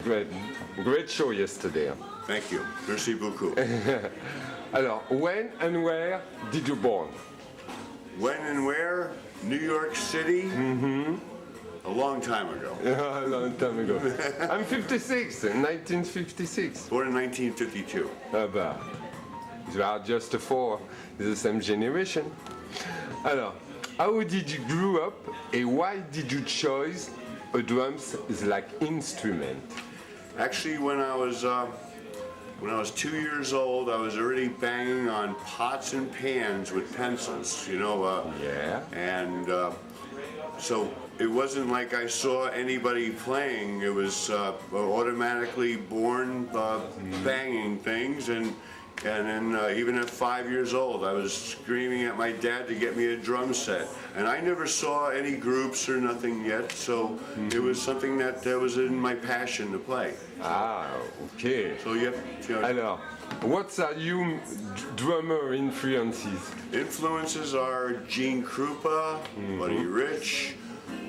Great, great show yesterday. Thank you. Merci beaucoup. Alors, when and where did you born? When and where? New York City? A long time ago. A long time ago. I'm 56, 1956. Born in 1952. Ah bah, you are just four, the same generation. Alors, how did you grow up and why did you choose a drums like instrument? Actually, when I was 2 years old, I was already banging on pots and pans with pencils, you know. Yeah. And so it wasn't like I saw anybody playing. It was automatically born banging things, and then even at 5 years old, I was screaming at my dad to get me a drum set. And I never saw any groups or nothing yet, so it was something that was in my passion to play. Ah, okay. So you know, Alors, what are your drummer influences? influences are Gene Krupa, Buddy Rich,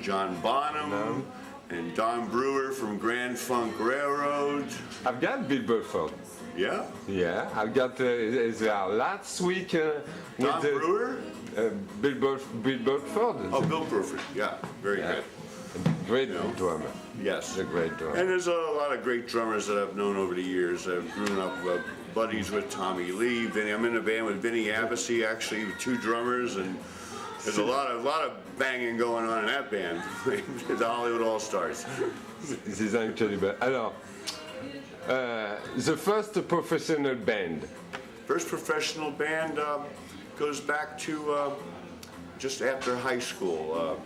John Bonham, and Don Brewer from Grand Funk Railroad. I've got Bill Burford. Yeah? Yeah, I've got last week with Don Brewer? Bill Burford. Oh, Bill Burford. Yeah, very good. Great drummer. Yes. A great drummer. And there's a lot of great drummers that I've known over the years. I've grown up buddies with Tommy Lee. I'm in a band with Vinny Abbasi, actually, with two drummers, and there's a lot of banging going on in that band. The Hollywood All Stars. This is incredible. Alors, the first professional band. First professional band goes back to just after high school.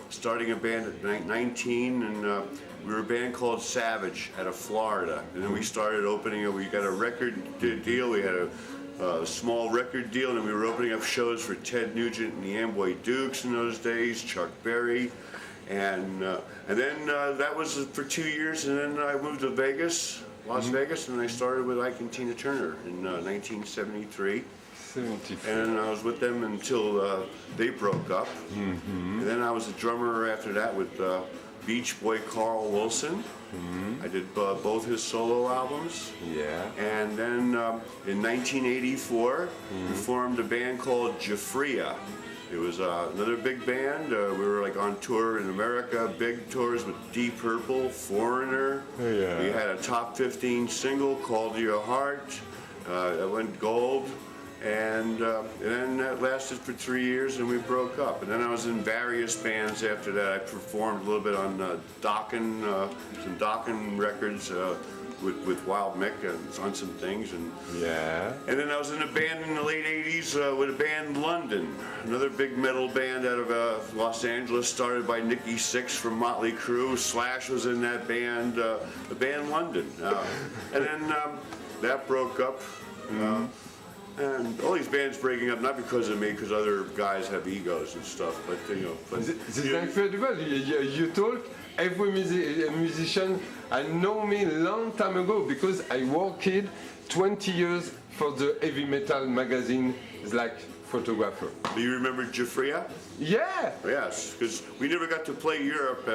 Starting a band at 19, and we were a band called Savage out of Florida. And then we started opening up. We got a record deal. We had a small record deal, and we were opening up shows for Ted Nugent and the Amboy Dukes in those days, Chuck Berry. And then that was for 2 years, and then I moved to Vegas, Las Vegas, and I started with Ike and Tina Turner in 1973. 74. And I was with them until they broke up. And then I was a drummer after that with Beach Boy Carl Wilson. I did both his solo albums. Yeah. And then in 1984, we formed a band called Giuffria. It was another big band. We were like on tour in America, big tours with Deep Purple, Foreigner. Yeah. We had a top 15 single called Your Heart. That went gold. And then that lasted for 3 years, and we broke up. And then I was in various bands after that. I performed a little bit on some Dokken records with Wild Mick on some things. And then I was in a band in the late 80s with a band London, another big metal band out of Los Angeles, started by Nikki Sixx from Motley Crue. Slash was in that band, the band London. And then that broke up. And all these bands breaking up, not because of me, because other guys have egos and stuff, but you know. But this is incredible. You talk, every musician, I know me a long time ago because I worked 20 years for the heavy metal magazine, like photographer. Do you remember Giuffria? Yeah! Yes, because we never got to play Europe,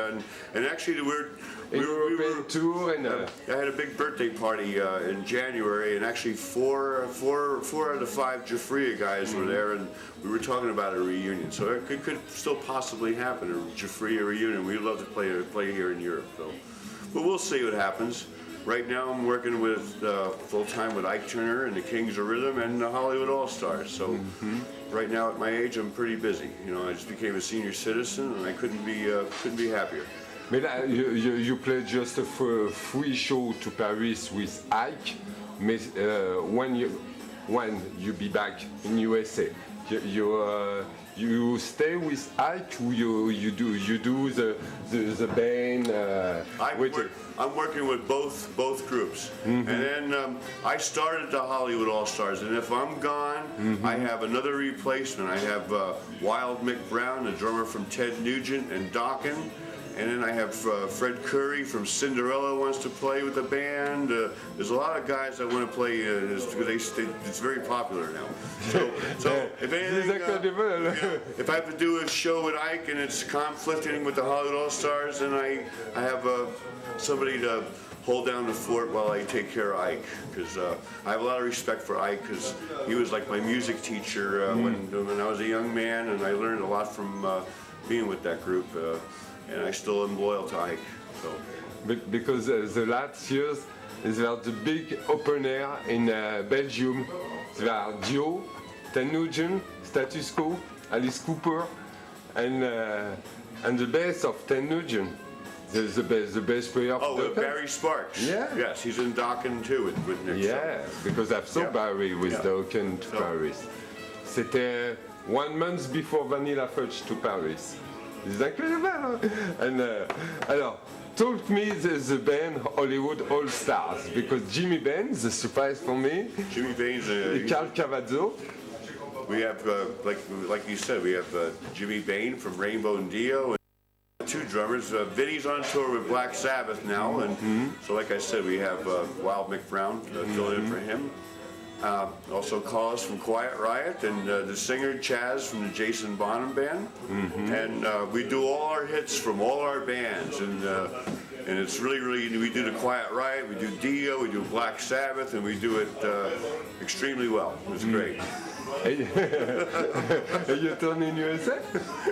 and actually we were tour, and I had a big birthday party in January, and actually four out of the 5 Giuffria guys were there, and we were talking about a reunion. So it could still possibly happen, a Giuffria reunion. We'd love to play here in Europe, though. But we'll see what happens. Right now I'm working with full-time with Ike Turner and the Kings of Rhythm and the Hollywood All Stars. So right now at my age I'm pretty busy. You know, I just became a senior citizen, and I couldn't be happier. But you played just a free show to Paris with Ike. When you be back in USA, you stay with Ike. You do the band. I'm working with both groups, and then I started the Hollywood All Stars. And if I'm gone, I have another replacement. I have Wild Mick Brown, the drummer from Ted Nugent and Dokken. And then I have Fred Curry from Cinderella wants to play with the band. There's a lot of guys that want to play because it's very popular now. So if anything, if I have to do a show with Ike and it's conflicting with the Hollywood All-Stars, then I have somebody to hold down the fort while I take care of Ike, because I have a lot of respect for Ike because he was like my music teacher when I was a young man, and I learned a lot from being with that group, and I still am loyal to Ike. So. Because the last years there was the big open air in Belgium. There are Dio, Ted Nugent, Status Quo, Alice Cooper, and the bass of Ted Nugent. The bass player of Barry Sparks. Yeah. Yes, he's in Dokken too with Nick. Yeah, because I saw Barry with Dokken to Paris. C'était 1 month before Vanilla Fudge to Paris. C'est incroyable, hein? And alors, talk me the band Hollywood All Stars, because Jimmy Bain's a surprise for me. Jimmy Bain's Carl Cavazzo. We have, like you said, we have Jimmy Bain from Rainbow and Dio. Two drummers. Vinny's on tour with Black Sabbath now, and so like I said, we have Wild Mick Brown filling in for him. Also Collis from Quiet Riot, and the singer Chaz from the Jason Bonham Band. And we do all our hits from all our bands, and it's really, we do the Quiet Riot, we do Dio, we do Black Sabbath, and we do it extremely well. It's great. You turn in USA?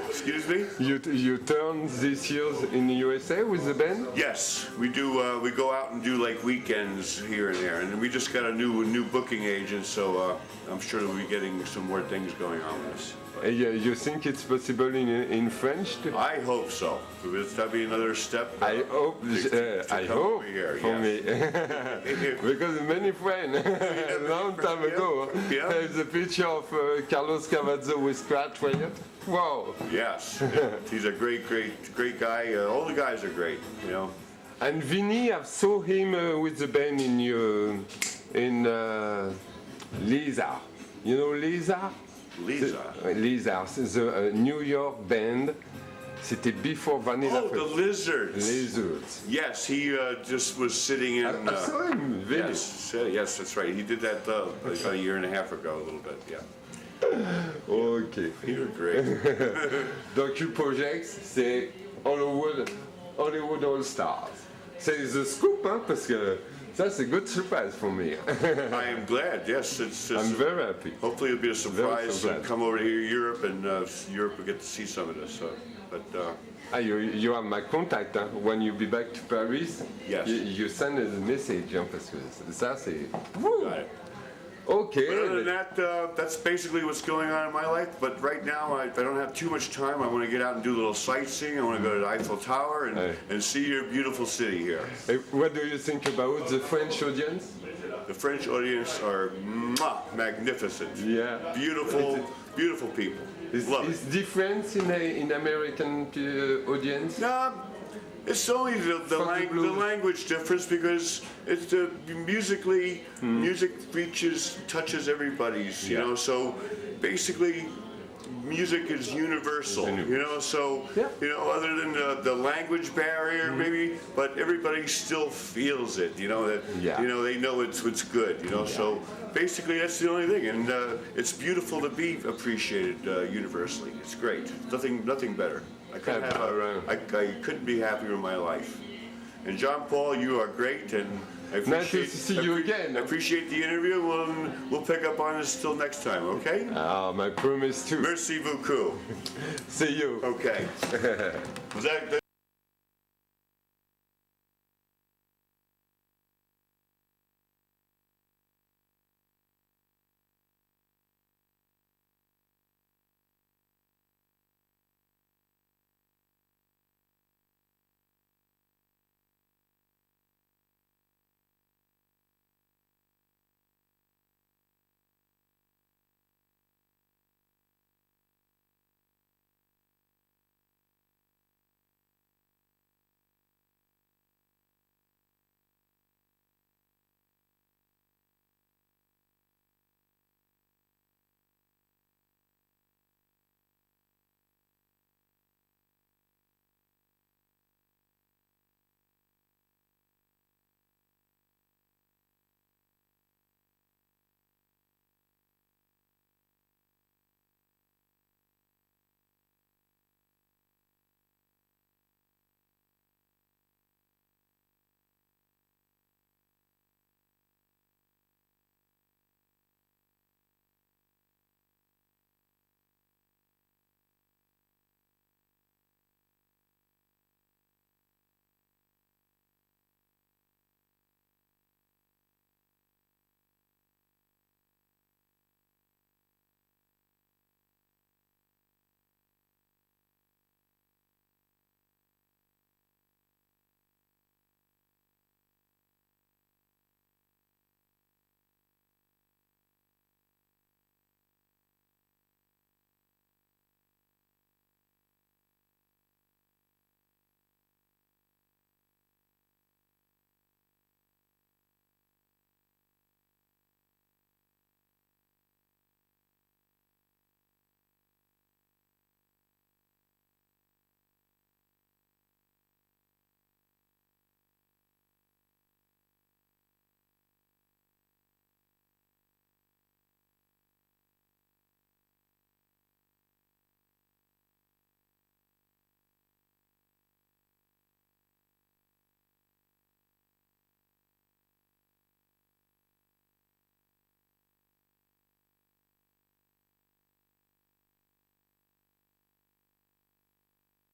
Excuse me? You turn this year in the USA with the band? Yes, we do. We go out and do like weekends here and there, and we just got a new booking agent, so I'm sure we'll be getting some more things going on with us. You think it's possible in French too? I hope so. That'll be another step. I hope. I hope here, for me, because many friends a long time ago. There's a picture of Carlos Cavazzo with Scratch Riot. Wow. Yes, he's a great guy. All the guys are great, you know. And Vinny, I saw him with the band in Lisa. You know Lisa? Lisa, the New York band. C'était before Vanilla Fudge. Oh, the Lizards. Lizards. Yes, he just was sitting in. I saw him. Vinny. Yes, that's right. He did that like a year and a half ago, a little bit. Yeah. Ok. You were great. Donc, le project, c'est Hollywood All Stars. C'est the scoop, hein, parce que ça, c'est a good surprise for me. I am glad. Yes, I'm very happy. Hopefully, it'll be a surprise. Come over here to Europe, and Europe will get to see some of this. You have my contact. Hein? When you be back to Paris, yes. you send a message, hein, parce que ça, c'est. Got it. Okay. But other than that, that's basically what's going on in my life. But right now, I don't have too much time. I want to get out and do a little sightseeing. I want to go to the Eiffel Tower and see your beautiful city here. What do you think about the French audience? The French audience are magnificent. Yeah. Beautiful people. Is different in American audience? No. It's only the language difference, because it's music touches everybody's, you know, so basically music is universal, you know, so, you know, other than the language barrier maybe, but everybody still feels it, you know, that, you know, they know it's what's good, you know, so basically that's the only thing, and it's beautiful to be appreciated universally. It's great. Nothing better. I couldn't be happier in my life. And John Paul, you are great, and I appreciate, nice to see you again. I appreciate the interview. We'll pick up on this till next time, okay? My promise too. Merci beaucoup. See you. Okay. Was that